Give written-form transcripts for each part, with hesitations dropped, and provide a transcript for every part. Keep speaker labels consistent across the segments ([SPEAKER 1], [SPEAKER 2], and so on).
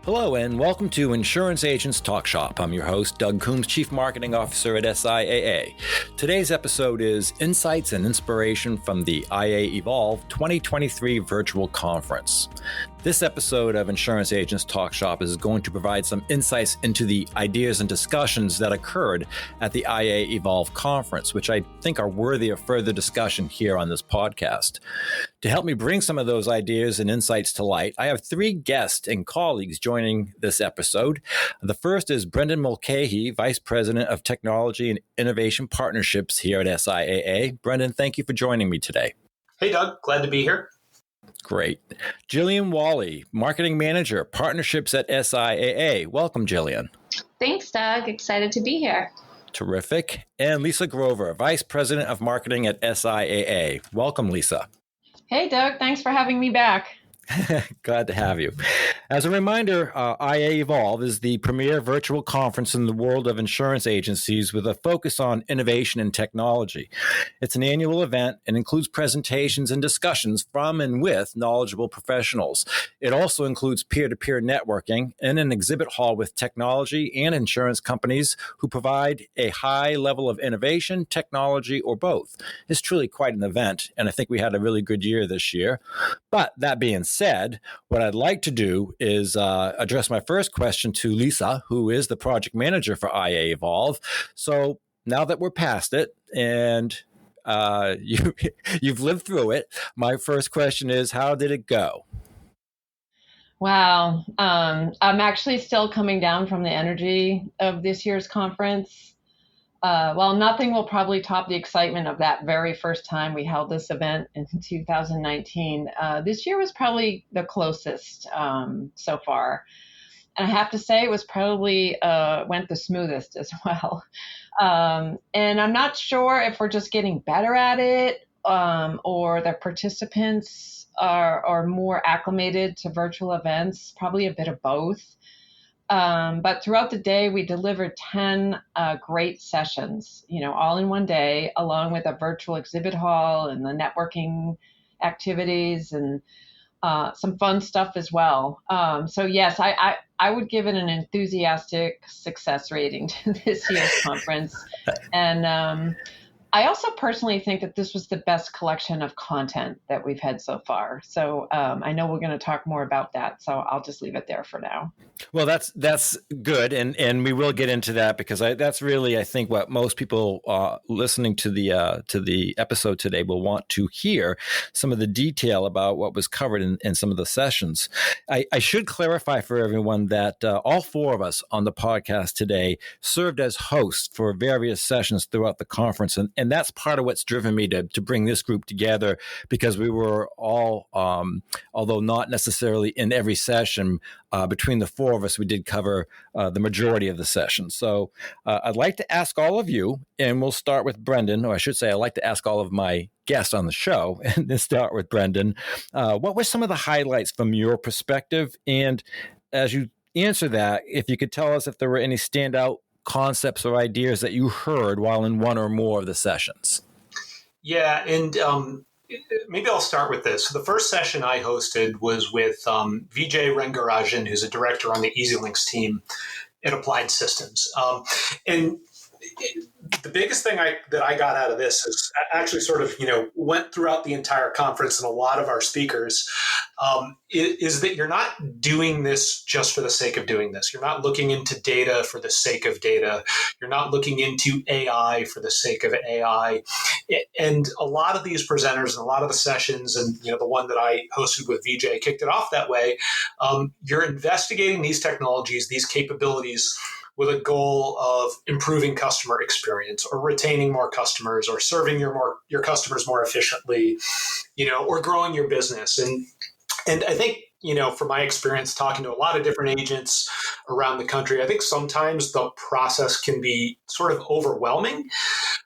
[SPEAKER 1] Hello and welcome to Insurance Agents Talk Shop. I'm your host, Doug Coombs, Chief Marketing Officer at SIAA. Today's episode is Insights and Inspiration from the IAEvolve 2023 Virtual Conference. This episode of Insurance Agents Talk Shop is going to provide some insights into the ideas and discussions that occurred at the IAEvolve conference, which I think are worthy of further discussion here on this podcast. To help me bring some of those ideas and insights to light, I have three guests and colleagues joining this episode. The first is Brendan Mulcahy, Vice President of Technology and Innovation Partnerships here at SIAA. Brendan, thank you for joining me today.
[SPEAKER 2] Hey, Doug. Glad to be here.
[SPEAKER 1] Great. Jillian Wolley, Marketing Manager, Partnerships at SIAA. Welcome, Jillian.
[SPEAKER 3] Thanks, Doug. Excited to be here.
[SPEAKER 1] Terrific. And Lisa Grover, Vice President of Marketing at SIAA. Welcome, Lisa.
[SPEAKER 4] Hey, Doug. Thanks for having me back.
[SPEAKER 1] Glad to have you. As a reminder, IAEvolve is the premier virtual conference in the world of insurance agencies with a focus on innovation and technology. It's an annual event and includes presentations and discussions from and with knowledgeable professionals. It also includes peer-to-peer networking and an exhibit hall with technology and insurance companies who provide a high level of innovation, technology, or both. It's truly quite an event, and I think we had a really good year this year. But that being said, what I'd like to do is address my first question to Lisa, who is the project manager for IAEvolve. So now that we're past it and you've lived through it, my first question is, how did it go?
[SPEAKER 4] Wow. I'm actually still coming down from the energy of this year's conference. While nothing will probably top the excitement of that very first time we held this event in 2019, this year was probably the closest so far. And I have to say it was probably went the smoothest as well. And I'm not sure if we're just getting better at it or the participants are more acclimated to virtual events, probably a bit of both. But throughout the day, we delivered 10 great sessions, all in one day, along with a virtual exhibit hall and the networking activities and some fun stuff as well. So yes, I would give it an enthusiastic success rating to this year's conference. And I also personally think that this was the best collection of content that we've had so far. So I know we're going to talk more about that. So I'll just leave it there for now.
[SPEAKER 1] Well, that's good, and we will get into that because that's really, I think, what most people listening to the episode today will want to hear, some of the detail about what was covered in some of the sessions. I should clarify for everyone that all four of us on the podcast today served as hosts for various sessions throughout the conference, and that's part of what's driven me to bring this group together, because we were all, although not necessarily in every session, between the four of us, we did cover the majority of the sessions. So I'd like to ask all of you, and we'll start with Brendan, or I should say I'd like to ask all of my guests on the show, and then start with Brendan. What were some of the highlights from your perspective? And as you answer that, if you could tell us if there were any standout concepts or ideas that you heard while in one or more of the sessions.
[SPEAKER 2] Yeah, and maybe I'll start with this. So the first session I hosted was with Vijay Rangarajan, who's a director on the EasyLinks team at Applied Systems. And the biggest thing that I got out of this is actually sort of, went throughout the entire conference and a lot of our speakers, is that you're not doing this just for the sake of doing this. You're not looking into data for the sake of data. You're not looking into AI for the sake of AI. And a lot of these presenters and a lot of the sessions, and the one that I hosted with Vijay kicked it off that way, you're investigating these technologies, these capabilities, with a goal of improving customer experience or retaining more customers or serving your customers more efficiently, or growing your business. And I think, from my experience talking to a lot of different agents around the country, I think sometimes the process can be sort of overwhelming,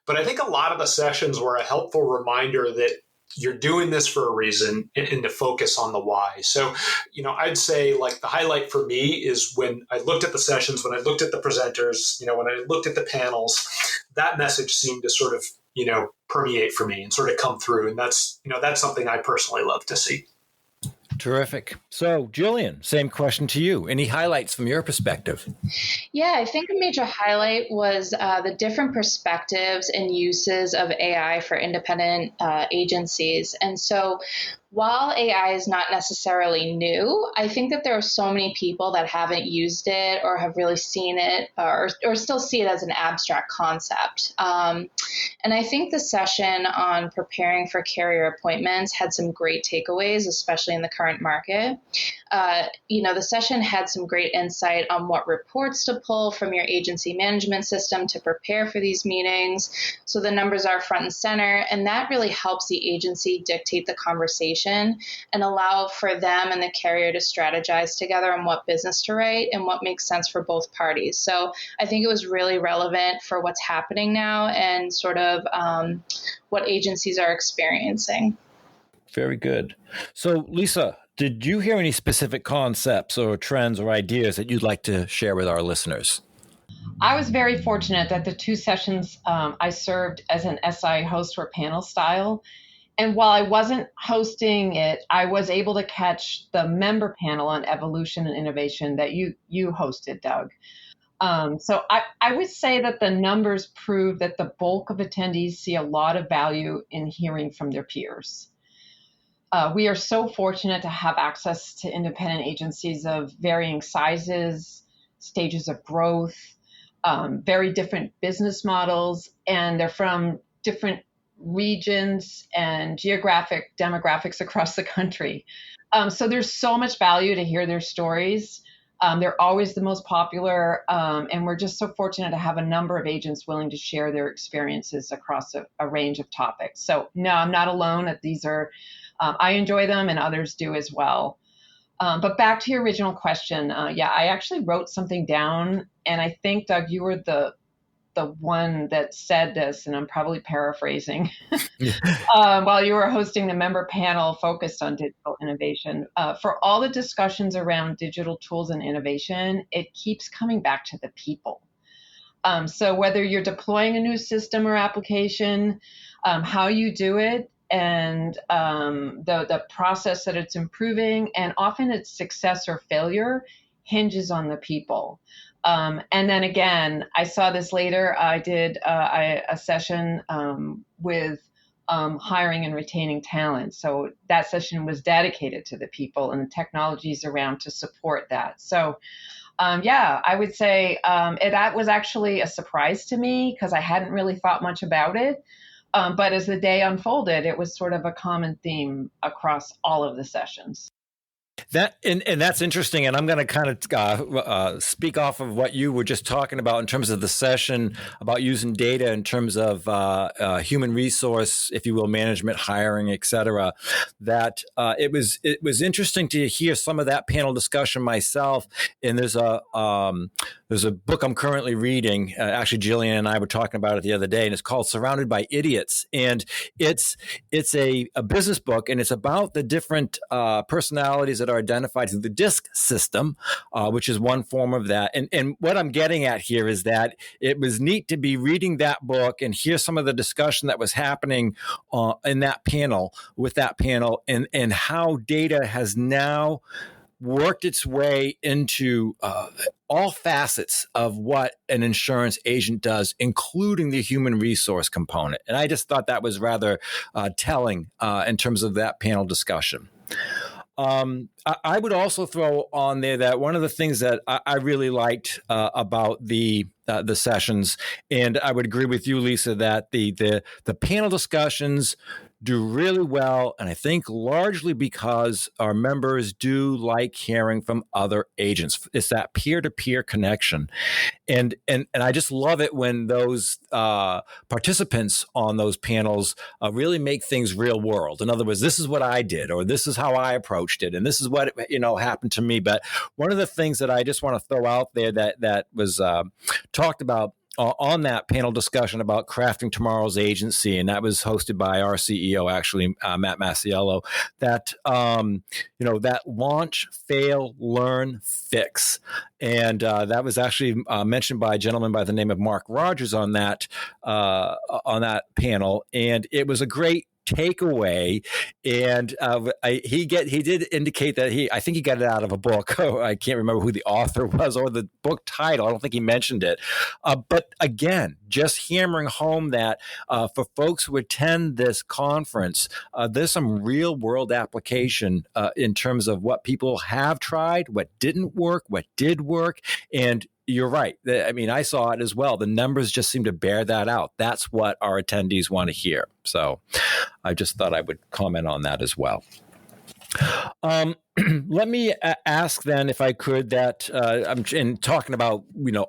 [SPEAKER 2] but I think a lot of the sessions were a helpful reminder that you're doing this for a reason and to focus on the why. So, I'd say like the highlight for me is when I looked at the sessions, when I looked at the presenters, when I looked at the panels, that message seemed to sort of, permeate for me and sort of come through. And that's something I personally love to see.
[SPEAKER 1] Terrific. So, Jillian, same question to you. Any highlights from your perspective?
[SPEAKER 3] Yeah, I think a major highlight was the different perspectives and uses of AI for independent agencies. And so while AI is not necessarily new, I think that there are so many people that haven't used it or have really seen it or still see it as an abstract concept. And I think the session on preparing for carrier appointments had some great takeaways, especially in the current market. The session had some great insight on what reports to pull from your agency management system to prepare for these meetings. So the numbers are front and center, and that really helps the agency dictate the conversation and allow for them and the carrier to strategize together on what business to write and what makes sense for both parties. So I think it was really relevant for what's happening now and sort of what agencies are experiencing.
[SPEAKER 1] Very good. So, Lisa, did you hear any specific concepts or trends or ideas that you'd like to share with our listeners?
[SPEAKER 4] I was very fortunate that the two sessions I served as an SI host were panel style. And while I wasn't hosting it, I was able to catch the member panel on evolution and innovation that you hosted, Doug. So I would say that the numbers prove that the bulk of attendees see a lot of value in hearing from their peers. We are so fortunate to have access to independent agencies of varying sizes, stages of growth, very different business models, and they're from different regions and geographic demographics across the country. So there's so much value to hear their stories. They're always the most popular, and we're just so fortunate to have a number of agents willing to share their experiences across a range of topics. So no, I'm not alone. These are, I enjoy them and others do as well. But back to your original question, I actually wrote something down, and I think, Doug, you were the one that said this, and I'm probably paraphrasing, while you were hosting the member panel focused on digital innovation. For all the discussions around digital tools and innovation, it keeps coming back to the people. So whether you're deploying a new system or application, how you do it, and the process that it's improving, and often its success or failure hinges on the people. And then again, I saw this later. I did a session with hiring and retaining talent. So that session was dedicated to the people and the technologies around to support that. So I would say that was actually a surprise to me because I hadn't really thought much about it. But as the day unfolded, it was sort of a common theme across all of the sessions.
[SPEAKER 1] That and that's interesting, and I'm going to kind of speak off of what you were just talking about in terms of the session about using data in terms of human resource, if you will, management, hiring, et cetera. That it was interesting to hear some of that panel discussion myself. And there's a book I'm currently reading. Actually, Jillian and I were talking about it the other day, and it's called "Surrounded by Idiots," and it's a business book, and it's about the different personalities that are identified through the DISC system, which is one form of that. And what I'm getting at here is that it was neat to be reading that book and hear some of the discussion that was happening in that panel, with that panel, and how data has now worked its way into all facets of what an insurance agent does, including the human resource component. And I just thought that was rather telling in terms of that panel discussion. I would also throw on there that one of the things that I really liked about the sessions, and I would agree with you, Lisa, that the panel discussions do really well, and I think largely because our members do like hearing from other agents. It's that peer-to-peer connection, and I just love it when those participants on those panels really make things real world. In other words, this is what I did, or this is how I approached it, and this is what happened to me. But one of the things that I just want to throw out there that was talked about on that panel discussion about crafting tomorrow's agency, and that was hosted by our CEO, actually, Matt Masiello, that, that launch, fail, learn, fix. And that was actually mentioned by a gentleman by the name of Mark Rogers on that panel. And it was a great takeaway. And he did indicate that I think he got it out of a book. I can't remember who the author was or the book title. I don't think he mentioned it. But again, just hammering home that for folks who attend this conference, there's some real world application in terms of what people have tried, what didn't work, what did work. And you're right. I mean, I saw it as well. The numbers just seem to bear that out. That's what our attendees want to hear. So I just thought I would comment on that as well. Let me ask then, if I could, that I'm talking about,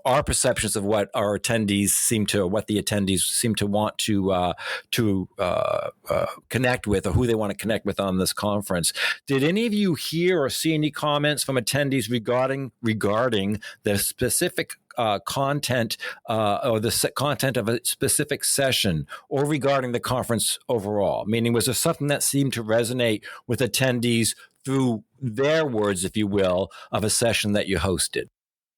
[SPEAKER 1] our perceptions of what our attendees what the attendees seem to want to connect with, or who they want to connect with on this conference. Did any of you hear or see any comments from attendees regarding the specific content or the content of a specific session, or regarding the conference overall? Meaning, was there something that seemed to resonate with attendees through their words, if you will, of a session that you hosted?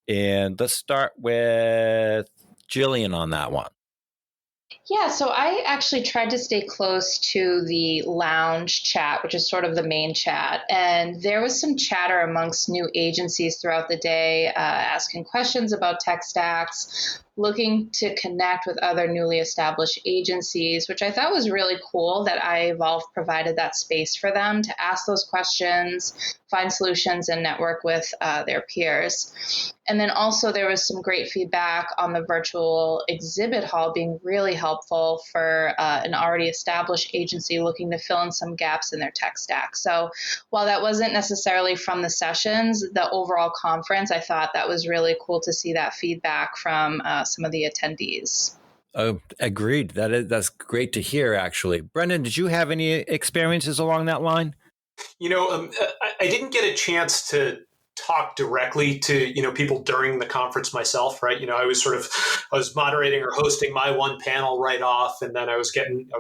[SPEAKER 1] And let's start with Jillian on that one.
[SPEAKER 3] Yeah, so I actually tried to stay close to the lounge chat, which is sort of the main chat. And there was some chatter amongst new agencies throughout the day, asking questions about tech stacks, looking to connect with other newly established agencies, which I thought was really cool that IAEvolve provided that space for them to ask those questions, find solutions, and network with their peers. And then also there was some great feedback on the virtual exhibit hall being really helpful for an already established agency looking to fill in some gaps in their tech stack. So while that wasn't necessarily from the sessions, the overall conference, I thought that was really cool to see that feedback from some of the attendees.
[SPEAKER 1] Agreed. That's great to hear, actually. Brendan, did you have any experiences along that line?
[SPEAKER 2] I didn't get a chance to talk directly to people during the conference myself, right? I was moderating or hosting my one panel right off, and then I was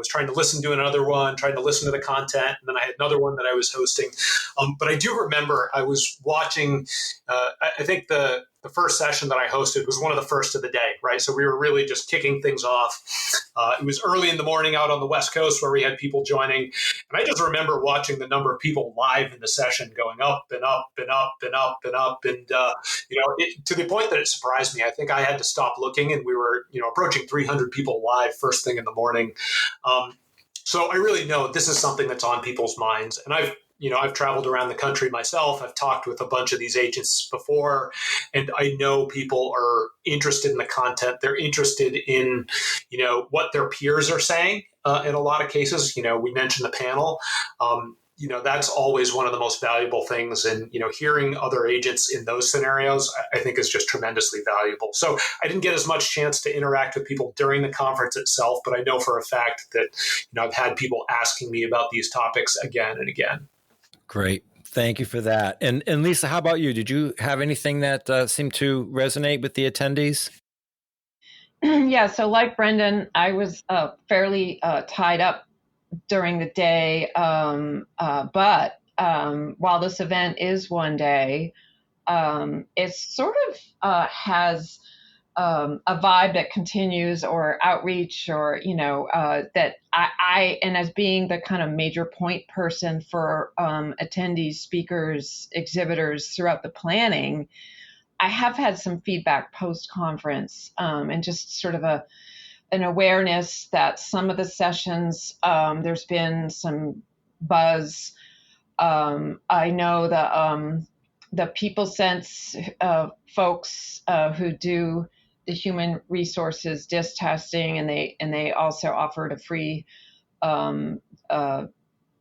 [SPEAKER 2] trying to listen to another one, trying to listen to the content, and then I had another one that I was hosting. But I do remember I was watching. I think the first session that I hosted was one of the first of the day, right? So we were really just kicking things off. It was early in the morning out on the West Coast where we had people joining. And I just remember watching the number of people live in the session going up and up and up and up and up. And, to the point that it surprised me. I think I had to stop looking, and we were, approaching 300 people live first thing in the morning. So I really know this is something that's on people's minds. And I've traveled around the country myself. I've talked with a bunch of these agents before, and I know people are interested in the content. They're interested in, what their peers are saying in a lot of cases. We mentioned the panel. That's always one of the most valuable things. And, hearing other agents in those scenarios, I think is just tremendously valuable. So I didn't get as much chance to interact with people during the conference itself, but I know for a fact that, I've had people asking me about these topics again and again.
[SPEAKER 1] Great. Thank you for that. And Lisa, how about you? Did you have anything that seemed to resonate with the attendees?
[SPEAKER 4] Yeah, so like Brendan, I was fairly tied up during the day. But while this event is one day, it sort of has a vibe that continues, or outreach, or, that I, and as being the kind of major point person for attendees, speakers, exhibitors throughout the planning, I have had some feedback post-conference, and just sort of an awareness that some of the sessions, there's been some buzz. I know the People Sense folks who do the human resources DISC testing, and they also offered a free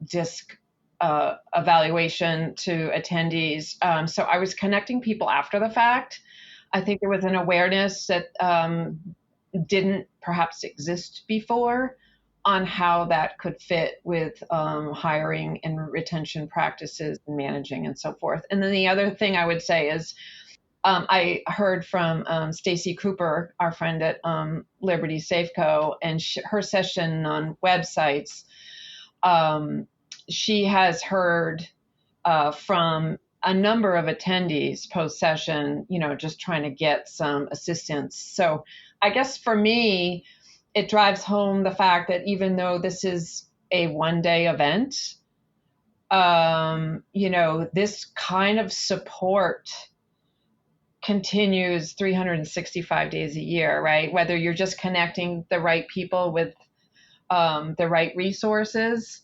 [SPEAKER 4] DISC evaluation to attendees. So I was connecting people after the fact. I think there was an awareness that didn't perhaps exist before on how that could fit with hiring and retention practices and managing and so forth. And then the other thing I would say is I heard from Stacy Cooper, our friend at Liberty Safeco, and her session on websites. She has heard from a number of attendees post-session, just trying to get some assistance. So I guess for me, it drives home the fact that even though this is a one-day event. This kind of support continues 365 days a year, right? Whether you're just connecting the right people with the right resources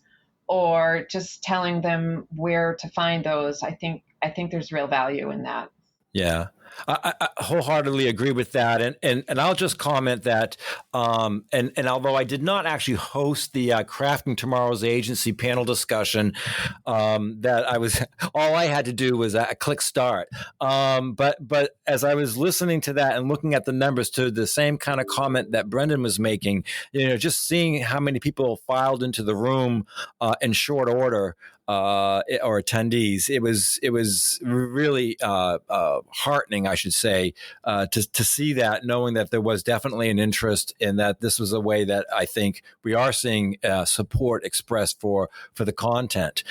[SPEAKER 4] or just telling them where to find those, I think there's real value in that.
[SPEAKER 1] Yeah, I wholeheartedly agree with that, and I'll just comment that, and although I did not actually host the Crafting Tomorrow's Agency panel discussion, that all I had to do was click start. But as I was listening to that and looking at the numbers, to the same kind of comment that Brendan was making, just seeing how many people filed into the room in short order. Or attendees, it was really heartening, I should say, to see that, knowing that there was definitely an interest, and that this was a way that I think we are seeing support expressed for the content.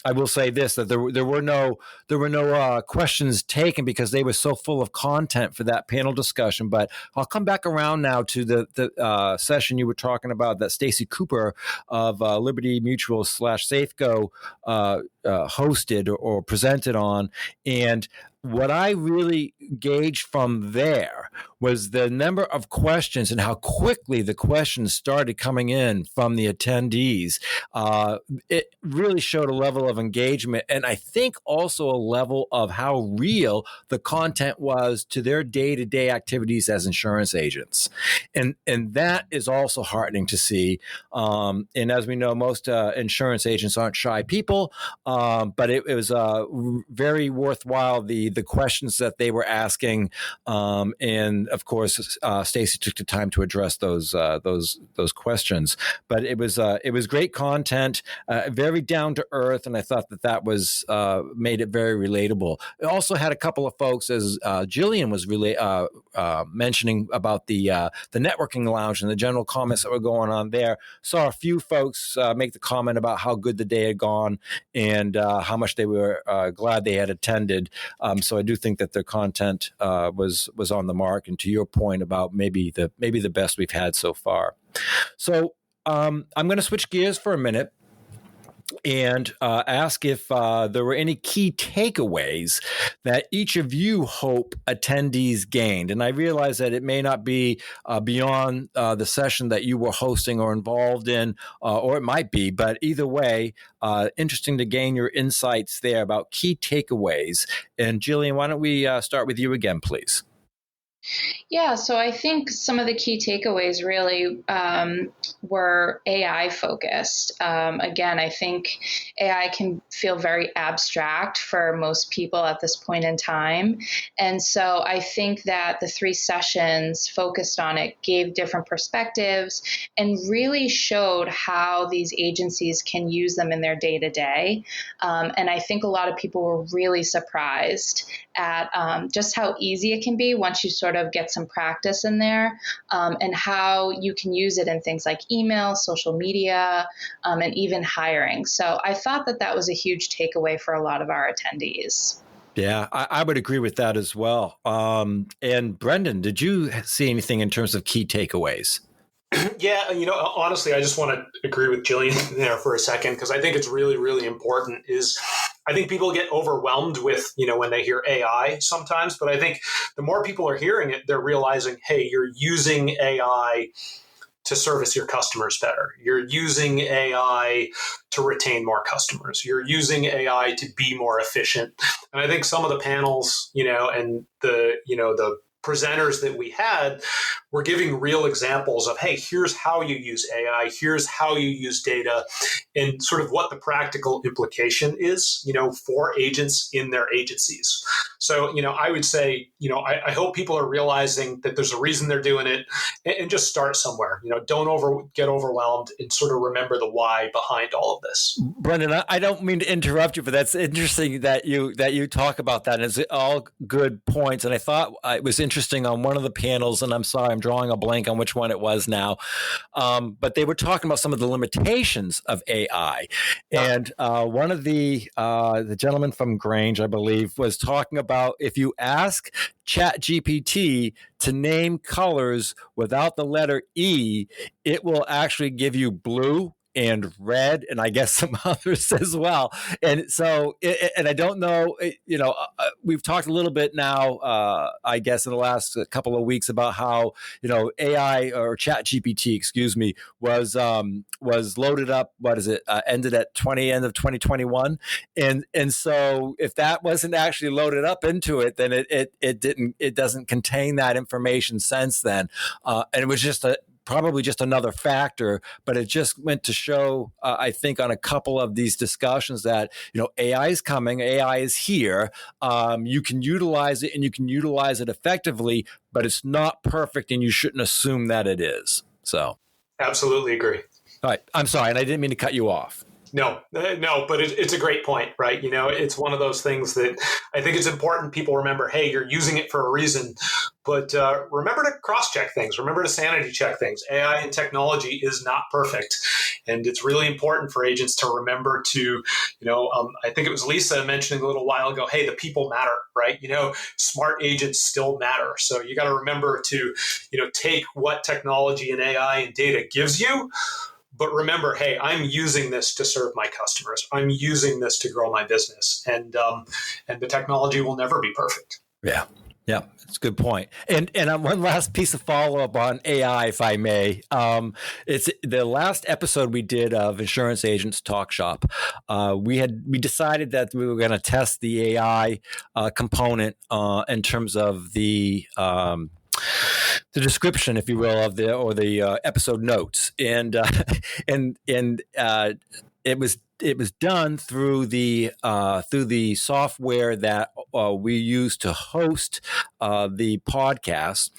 [SPEAKER 1] I will say this, that there were no questions taken because they were so full of content for that panel discussion. But I'll come back around now to the session you were talking about that Stacy Cooper of Liberty Mutual / Safeco hosted or presented on. And what I really gauged from there was the number of questions and how quickly the questions started coming in from the attendees. It really showed a level of engagement, and I think also a level of how real the content was to their day-to-day activities as insurance agents. And that is also heartening to see. And as we know, most insurance agents aren't shy people, but it was very worthwhile, the questions that they were asking, and of course, Stacy took the time to address those questions. But it was great content, very down to earth, and I thought that was made it very relatable. It also had a couple of folks, as Jillian was mentioning about the networking lounge and the general comments that were going on there. Saw a few folks make the comment about how good the day had gone and how much they were glad they had attended. So I do think that their content was on the mark, and to your point about maybe the best we've had so far. So I'm going to switch gears for a minute and ask if there were any key takeaways that each of you hope attendees gained. And I realize that it may not be beyond the session that you were hosting or involved in, or it might be, but either way, interesting to gain your insights there about key takeaways. And Jillian, why don't we start with you again, please?
[SPEAKER 3] Yeah, so I think some of the key takeaways really were AI focused. Again, I think AI can feel very abstract for most people at this point in time. And so I think that the 3 sessions focused on it gave different perspectives and really showed how these agencies can use them in their day-to-day. And I think a lot of people were really surprised at just how easy it can be once you sort of get some practice in there, and how you can use it in things like email, social media, and even hiring. So I thought that was a huge takeaway for a lot of our attendees.
[SPEAKER 1] Yeah, I would agree with that as well. And Brendan, did you see anything in terms of key takeaways?
[SPEAKER 2] Yeah, honestly, I just want to agree with Jillian there for a second, because I think it's really, really important. I think people get overwhelmed with, when they hear AI sometimes, but I think the more people are hearing it, they're realizing, hey, you're using AI to service your customers better. You're using AI to retain more customers. You're using AI to be more efficient. And I think some of the panels, and the presenters that we had were giving real examples of, hey, here's how you use AI, here's how you use data, and sort of what the practical implication is, for agents in their agencies. So, I would say, I hope people are realizing that there's a reason they're doing it, and just start somewhere. Don't get overwhelmed, and sort of remember the why behind all of this.
[SPEAKER 1] Brendan, I don't mean to interrupt you, but that's interesting that you talk about that. And it's all good points. And I thought it was interesting on one of the panels, and I'm sorry, I'm drawing a blank on which one it was now, but they were talking about some of the limitations of AI. Yeah. And one of the gentleman from Grange, I believe, was talking about if you ask ChatGPT to name colors without the letter E, it will actually give you blue and read, and I guess some others as well. And so, and I don't know, we've talked a little bit now, I guess, in the last couple of weeks about how, AI or ChatGPT, excuse me, was loaded up. What is it? Ended at end of 2021, and so if that wasn't actually loaded up into it, then it doesn't contain that information since then, and it was just probably just another factor, but it just went to show, I think, on a couple of these discussions that, AI is coming, AI is here. You can utilize it and you can utilize it effectively, but it's not perfect and you shouldn't assume that it is. So.
[SPEAKER 2] Absolutely agree.
[SPEAKER 1] All right. I'm sorry. And I didn't mean to cut you off.
[SPEAKER 2] No, but it's a great point, right? It's one of those things that I think it's important people remember, hey, you're using it for a reason, but remember to cross-check things. Remember to sanity check things. AI and technology is not perfect. And it's really important for agents to remember to, I think it was Lisa mentioning a little while ago, hey, the people matter, right? Smart agents still matter. So you got to remember to, take what technology and AI and data gives you. But remember, hey, I'm using this to serve my customers. I'm using this to grow my business, and the technology will never be perfect.
[SPEAKER 1] Yeah, that's a good point. And one last piece of follow up on AI, if I may. It's the last episode we did of Insurance Agents Talk Shop. We decided that we were going to test the AI component in terms of the description, if you will, of the episode notes, and it was done through the software that we use to host the podcast,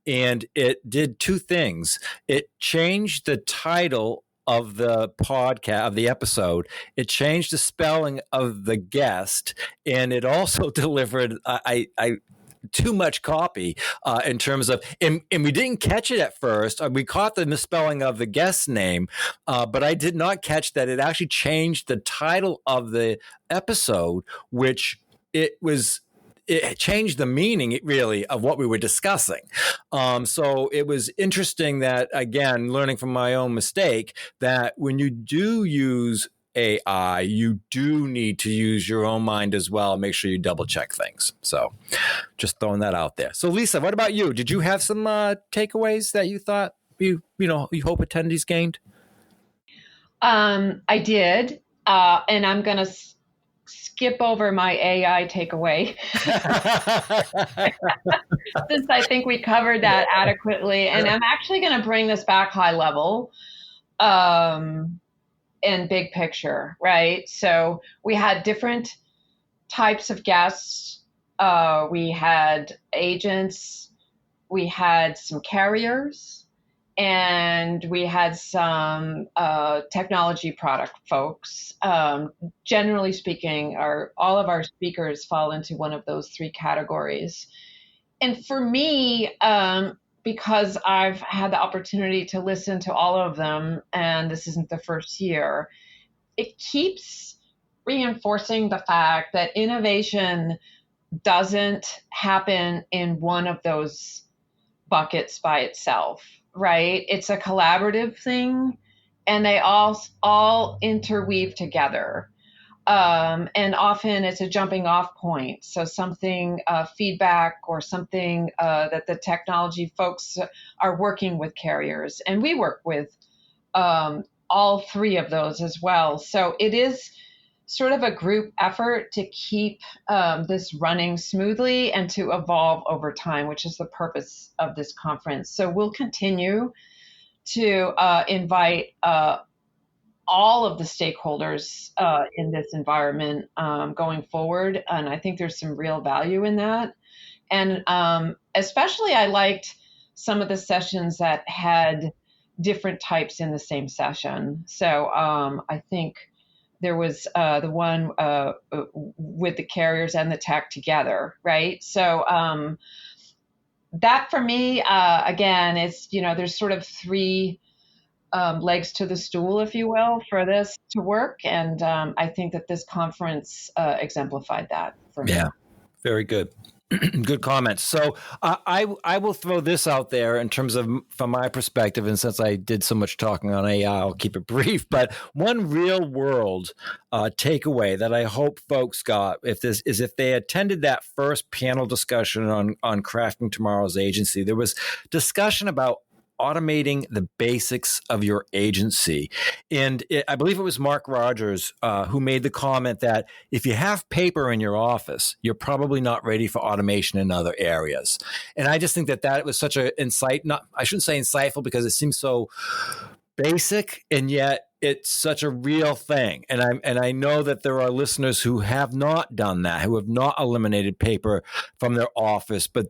[SPEAKER 1] and it did two things. It changed the title of the podcast, of the episode. It changed the spelling of the guest, and it also delivered too much copy in terms of, and we didn't catch it at first. We caught the misspelling of the guest's name, but I did not catch that it actually changed the title of the episode, which it changed the meaning, really, of what we were discussing. So it was interesting that, again, learning from my own mistake, that when you do use AI, you do need to use your own mind as well. Make sure you double check things. So just throwing that out there. So Lisa, what about you? Did you have some takeaways that you thought you hope attendees gained?
[SPEAKER 4] I did. And I'm going to skip over my AI takeaway since I think we covered that adequately. And I'm actually going to bring this back high level. And big picture, right? So we had different types of guests. We had agents, we had some carriers, and we had some technology product folks. Generally speaking, all of our speakers fall into one of those three categories. And for me, because I've had the opportunity to listen to all of them, and this isn't the first year, it keeps reinforcing the fact that innovation doesn't happen in one of those buckets by itself, right? It's a collaborative thing, and they all interweave together. And often it's a jumping off point. So something, feedback or something that the technology folks are working with carriers. And we work with all three of those as well. So it is sort of a group effort to keep this running smoothly and to evolve over time, which is the purpose of this conference. So we'll continue to invite all of the stakeholders in this environment going forward. And I think there's some real value in that. And especially I liked some of the sessions that had different types in the same session. So I think there was the one with the carriers and the tech together, right? So that for me, again, is, there's sort of three legs to the stool, if you will, for this to work. And I think that this conference exemplified that for me.
[SPEAKER 1] Yeah, very good. Good comments. So I will throw this out there in terms of from my perspective, and since I did so much talking on AI, I'll keep it brief. But one real world takeaway that I hope folks got if they attended that first panel discussion on crafting tomorrow's agency, there was discussion about automating the basics of your agency. And I believe it was Mark Rogers who made the comment that if you have paper in your office, you're probably not ready for automation in other areas. And I just think that was such an I shouldn't say insightful because it seems so basic, and yet it's such a real thing. And I know that there are listeners who have not done that, who have not eliminated paper from their office, but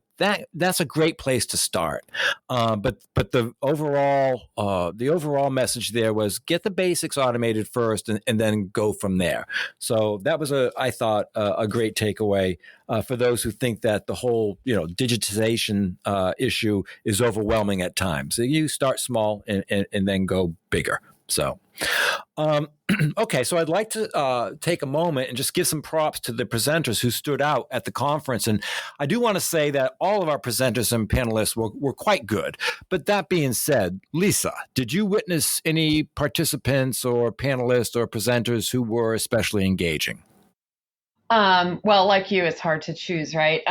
[SPEAKER 1] that's a great place to start. But the overall message there was get the basics automated first and then go from there. So that was I thought a great takeaway for those who think that the whole digitization issue is overwhelming at times. So you start small and then go bigger. So, okay, so I'd like to take a moment and just give some props to the presenters who stood out at the conference. And I do want to say that all of our presenters and panelists were quite good. But that being said, Lisa, did you witness any participants or panelists or presenters who were especially engaging?
[SPEAKER 4] Well, like you, it's hard to choose, right?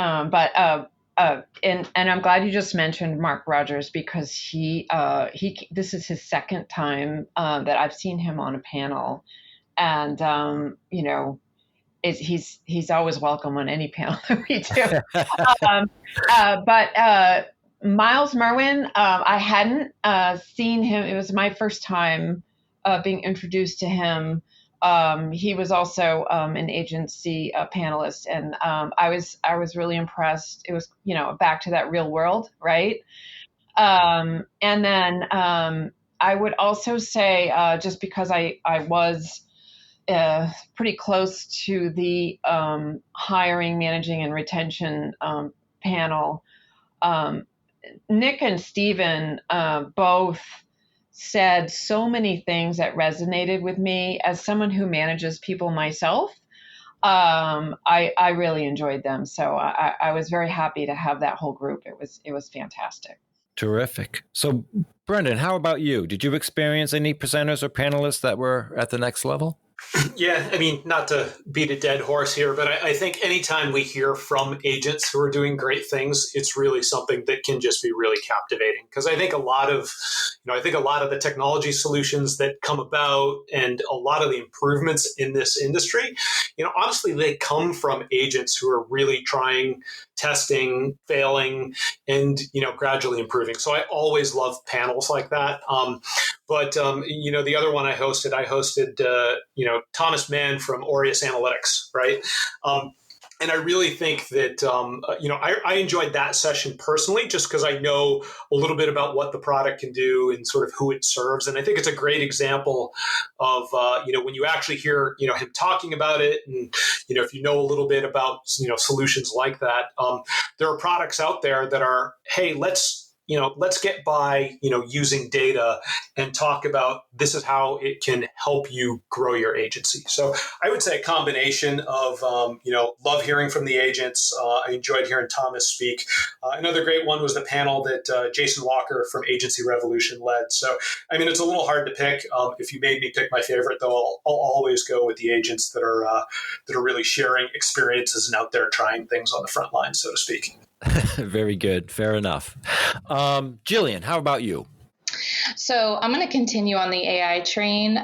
[SPEAKER 4] And I'm glad you just mentioned Mark Rogers because he this is his second time that I've seen him on a panel, and he's always welcome on any panel that we do. But Miles Merwin, I hadn't seen him. It was my first time being introduced to him. He was also an agency panelist, and I was really impressed. It was back to that real world, right? And then I would also say just because I was pretty close to the hiring, managing, and retention panel, Nick and Stephen both said so many things that resonated with me. As someone who manages people myself, I really enjoyed them. So I was very happy to have that whole group. It was fantastic.
[SPEAKER 1] Terrific. So, Brendan, how about you? Did you experience any presenters or panelists that were at the next level?
[SPEAKER 2] Yeah, I mean, not to beat a dead horse here, but I think anytime we hear from agents who are doing great things, it's really something that can just be really captivating. Because I think a lot of the technology solutions that come about and a lot of the improvements in this industry, honestly, they come from agents who are really trying, testing, failing, and gradually improving. So I always love panels like that. But the other one I hosted Thomas Mann from Aureus Analytics, right? And I really think that, I enjoyed that session personally, just because I know a little bit about what the product can do and sort of who it serves. And I think it's a great example of, when you actually hear, him talking about it. And, if you know a little bit about, solutions like that, there are products out there that are, hey, let's get by, using data and talk about this is how it can help you grow your agency. So I would say a combination of, love hearing from the agents. I enjoyed hearing Thomas speak. Another great one was the panel that Jason Walker from Agency Revolution led. So, I mean, it's a little hard to pick. If you made me pick my favorite, though, I'll always go with the agents that are really sharing experiences and out there trying things on the front line, so to speak.
[SPEAKER 1] Very good. Fair enough. Jillian, how about you?
[SPEAKER 3] So I'm going to continue on the AI train.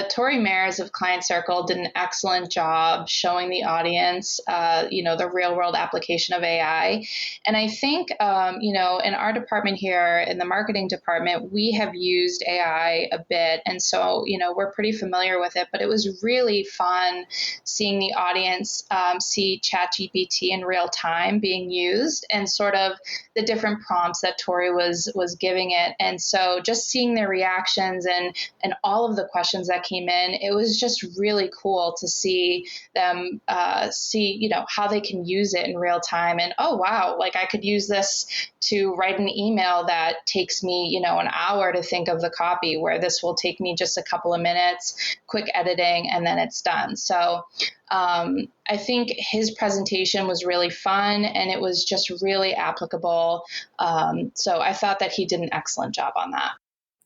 [SPEAKER 3] Tori Mares of Client Circle did an excellent job showing the audience, the real world application of AI. And I think, in our department here, in the marketing department, we have used AI a bit. And so, we're pretty familiar with it, but it was really fun seeing the audience see ChatGPT in real time being used and sort of the different prompts that Tori was giving it. And so just seeing their reactions and all of the questions that came in, it was just really cool to see them how they can use it in real time. And, oh, wow, like I could use this to write an email that takes me, an hour to think of the copy, where this will take me just a couple of minutes, quick editing, and then it's done. So I think his presentation was really fun and it was just really applicable. So I thought that he did an excellent job on that.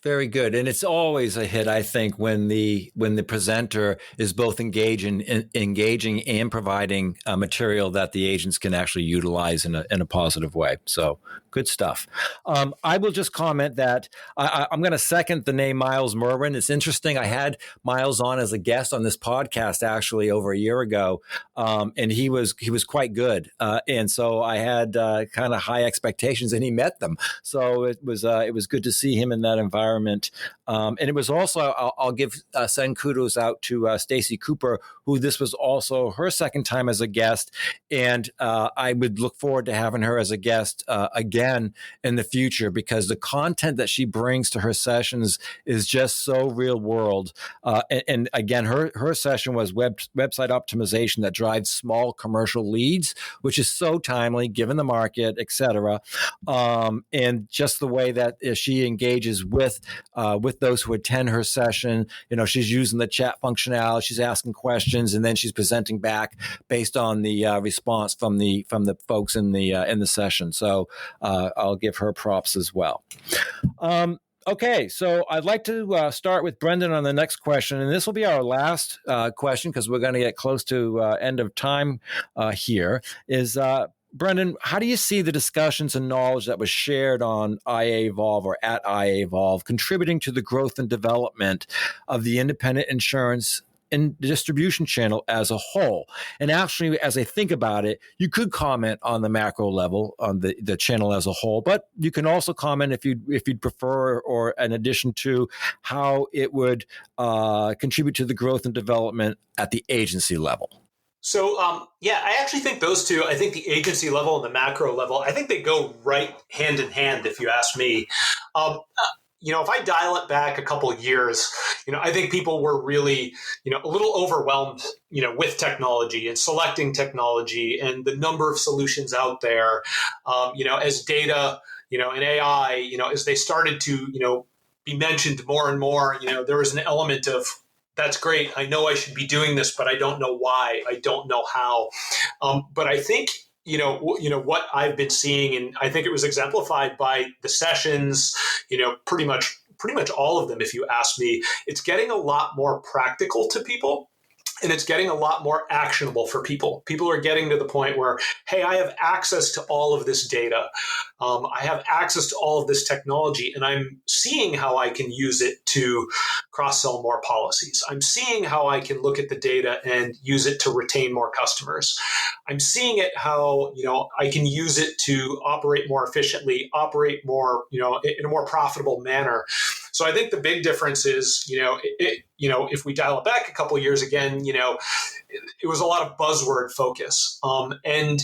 [SPEAKER 1] Very good, and it's always a hit, I think, when the presenter is both engaging and providing material that the agents can actually utilize in a positive way. So good stuff. I will just comment that I'm going to second the name Miles Merwin. It's interesting. I had Miles on as a guest on this podcast actually over a year ago, and he was quite good, and so I had kind of high expectations, and he met them. So it was good to see him in that environment. And it was also, I'll send kudos out to Stacy Cooper, who this was also her second time as a guest. And I would look forward to having her as a guest again in the future, because the content that she brings to her sessions is just so real world. And again, her session was website optimization that drives small commercial leads, which is so timely given the market, et cetera. And just the way that she engages with those who attend her session. She's using the chat functionality, she's asking questions, and then she's presenting back based on the response from the folks in the session. So I'll give her props as well. Okay, so I'd like to start with Brendan on the next question, and this will be our last question because we're going to get close to end of time here. Brendan, how do you see the discussions and knowledge that was shared on IAEvolve or at IAEvolve contributing to the growth and development of the independent insurance and distribution channel as a whole? And actually, as I think about it, you could comment on the macro level on the channel as a whole, but you can also comment if you'd prefer, or in addition to how it would contribute to the growth and development at the agency level.
[SPEAKER 2] So, I actually think those two, I think the agency level and the macro level, I think they go right hand in hand, if you ask me. If I dial it back a couple of years, I think people were really, a little overwhelmed, with technology and selecting technology and the number of solutions out there, as data, and AI, as they started to, be mentioned more and more, there was an element of, that's great, I know I should be doing this, but I don't know why, I don't know how. But I think, what I've been seeing, and I think it was exemplified by the sessions, pretty much all of them, if you ask me, it's getting a lot more practical to people. And it's getting a lot more actionable for people. People are getting to the point where, hey, I have access to all of this data. I have access to all of this technology, and I'm seeing how I can use it to cross-sell more policies. I'm seeing how I can look at the data and use it to retain more customers. I'm seeing it how, I can use it to operate more efficiently, operate more, in a more profitable manner. So I think the big difference is, if we dial it back a couple of years again, it was a lot of buzzword focus. And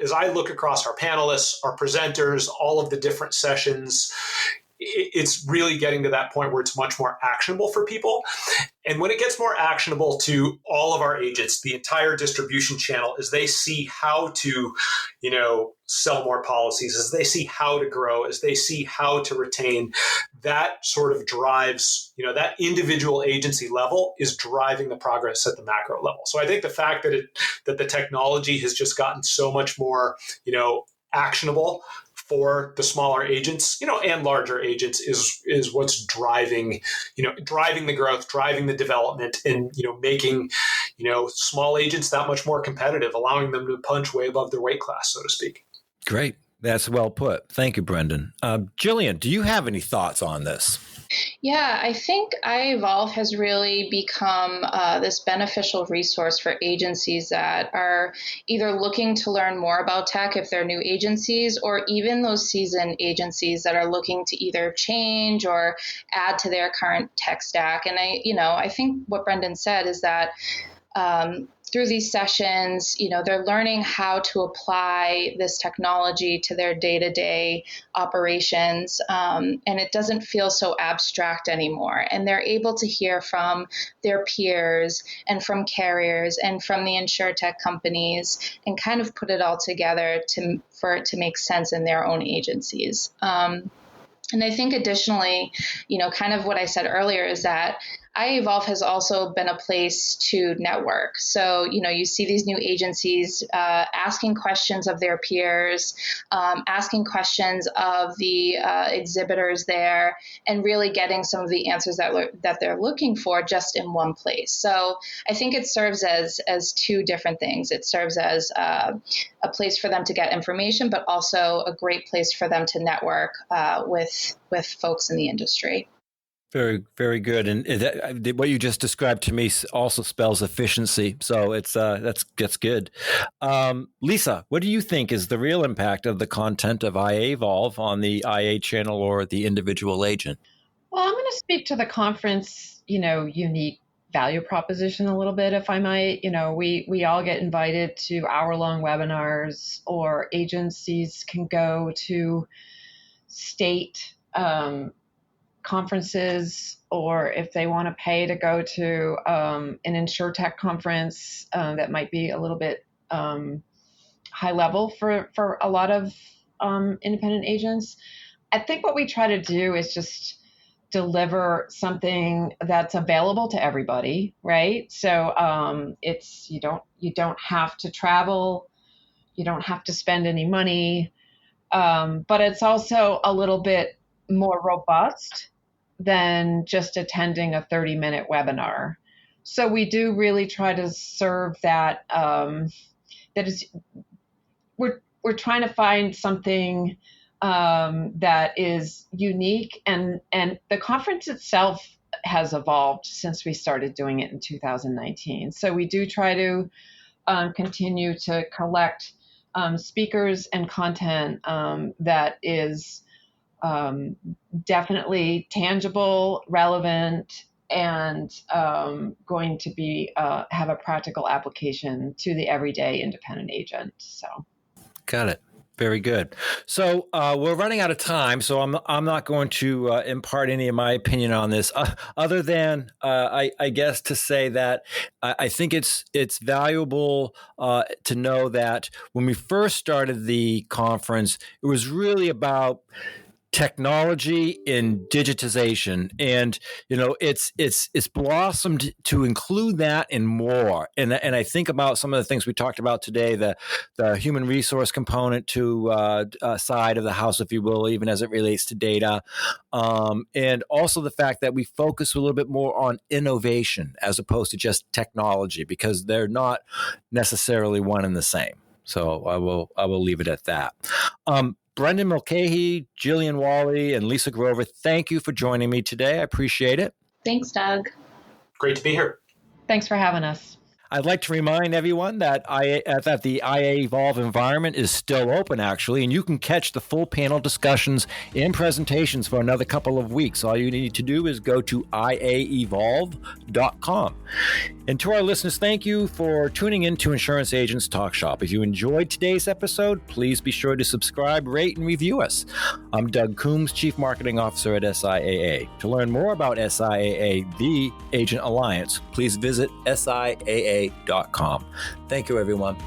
[SPEAKER 2] as I look across our panelists, our presenters, all of the different sessions, it's really getting to that point where it's much more actionable for people. And when it gets more actionable to all of our agents, the entire distribution channel, as they see how to, sell more policies, as they see how to grow, as they see how to retain, that sort of drives, that individual agency level is driving the progress at the macro level. So I think the fact that the technology has just gotten so much more, actionable for the smaller agents, and larger agents is what's driving the growth, driving the development, and, making, small agents that much more competitive, allowing them to punch way above their weight class, so to speak.
[SPEAKER 1] Great. That's well put. Thank you, Brendan. Jillian, do you have any thoughts on this?
[SPEAKER 3] Yeah, I think IAEvolve has really become this beneficial resource for agencies that are either looking to learn more about tech if they're new agencies, or even those seasoned agencies that are looking to either change or add to their current tech stack. And I think what Brendan said is that through these sessions, they're learning how to apply this technology to their day-to-day operations, and it doesn't feel so abstract anymore. And they're able to hear from their peers and from carriers and from the insurtech companies and kind of put it all together for it to make sense in their own agencies. And I think additionally, kind of what I said earlier is that IAEvolve has also been a place to network. So, you see these new agencies asking questions of their peers, asking questions of the exhibitors there, and really getting some of the answers that they're looking for just in one place. So I think it serves as two different things. It serves as a place for them to get information, but also a great place for them to network with folks in the industry.
[SPEAKER 1] Very, very good. And what you just described to me also spells efficiency. So that's good. Lisa, what do you think is the real impact of the content of IAEvolve on the IA channel or the individual agent?
[SPEAKER 4] Well, I'm going to speak to the conference, unique value proposition a little bit, if I might. We all get invited to hour-long webinars, or agencies can go to state conferences, or if they want to pay to go to an InsurTech conference that might be a little bit high level for a lot of independent agents. I think what we try to do is just deliver something that's available to everybody, right? So it's you don't have to travel, you don't have to spend any money, but it's also a little bit more robust than just attending a 30-minute webinar. So we do really try to serve that. We're trying to find something that is unique, and the conference itself has evolved since we started doing it in 2019. So we do try to continue to collect speakers and content that is definitely tangible, relevant, and going to be have a practical application to the everyday independent agent. So,
[SPEAKER 1] got it. Very good. So we're running out of time, so I'm not going to impart any of my opinion on this, other than I guess to say that I think it's valuable to know that when we first started the conference, it was really about technology and digitization, and it's blossomed to include that and more. And I think about some of the things we talked about today, the human resource component to side of the house, if you will, even as it relates to data, and also the fact that we focus a little bit more on innovation as opposed to just technology, because they're not necessarily one and the same. So I will leave it at that. Brendan Mulcahy, Jillian Wolley, and Lisa Grover, thank you for joining me today. I appreciate it.
[SPEAKER 3] Thanks, Doug.
[SPEAKER 2] Great to be here.
[SPEAKER 4] Thanks for having us.
[SPEAKER 1] I'd like to remind everyone that the IAEvolve environment is still open, actually, and you can catch the full panel discussions and presentations for another couple of weeks. All you need to do is go to IAEvolve.com. And to our listeners, thank you for tuning in to Insurance Agents Talk Shop. If you enjoyed today's episode, please be sure to subscribe, rate, and review us. I'm Doug Coombs, Chief Marketing Officer at SIAA. To learn more about SIAA, the Agent Alliance, please visit SIAA.com. Thank you, everyone.